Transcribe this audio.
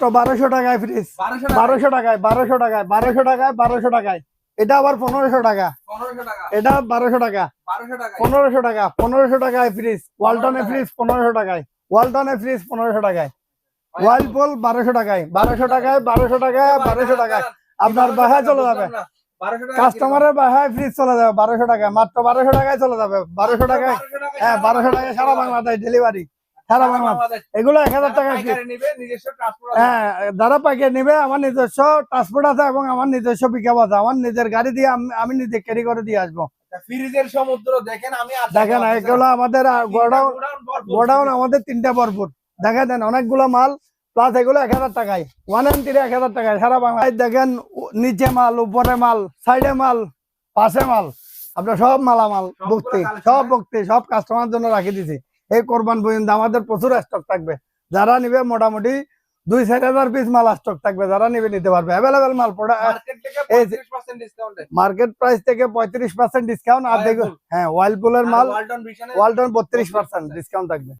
তো 1200 টাকায় ফ্রিজ, 1200 টাকায়, 1200 টাকায়, 1200 টাকায়, 1200 টাকায়। এটা আবার 1500 টাকা, এটা 1200 টাকা, 1500 টাকা, 1500 টাকায় ফ্রিজ। ওয়ালটনের ফ্রিজ 1500 টাকায়, ওয়ালটনের ফ্রিজ 1500 টাকায়, ওয়ালপুল 1200 টাকায়, 1200 টাকায়, 1200 টাকায়, 1200 টাকায়। আপনার বাসায় চলে যাবে, কাস্টমারের বাসায় ফ্রিজ চলে যাবে 1200 টাকায়, মাত্র 1200 টাকায় চলে যাবে। 1200 টাকায়, হ্যাঁ 1200 টাকায় সারা বাংলাদেশ ডেলিভারি, সারা বাংলাদেশ। এগুলো 1000 টাকা। হ্যাঁ, যারা পাইকারি নিবে আমার নিজস্ব ট্রান্সপোর্ট আছে এবং আমার নিজস্ব পিকআপ আছে। আমার নিজের গাড়ি দিয়ে আমি নিজে ক্যারি করে দিয়ে আসবো। ফ্রিজের সমুদ্র দেখেন, দেখেন এগুলো আমাদের গোডাউন আমাদের 3টা ভরপুর। দেখা দেন অনেকগুলো মাল, প্লাস এগুলো 1000 টাকায়, 1 and 3 1000 টাকায় সারা বাংলায়। দেখেন নিচে মাল, উপরে মাল, সাইডে মাল, পাশে মাল, আপনার সব মালামাল ভক্তি, সব ভক্তি, সব কাস্টমার জন্য রাখি দিছি। এই কোরবান পর্যন্ত আমাদের প্রচুর স্টক থাকবে। যারা নিবে মোটামুটি 2-4 পিস মাল স্টক থাকবে, যারা নিবে নিতে পারবে। অ্যাভেলেবেল মাল মার্কেট প্রাইস থেকে 35% ডিসকাউন্ট। আর দেখুন, হ্যাঁ ওয়ালপুলের মাল ওয়ালটন 32% ডিসকাউন্ট থাকবে।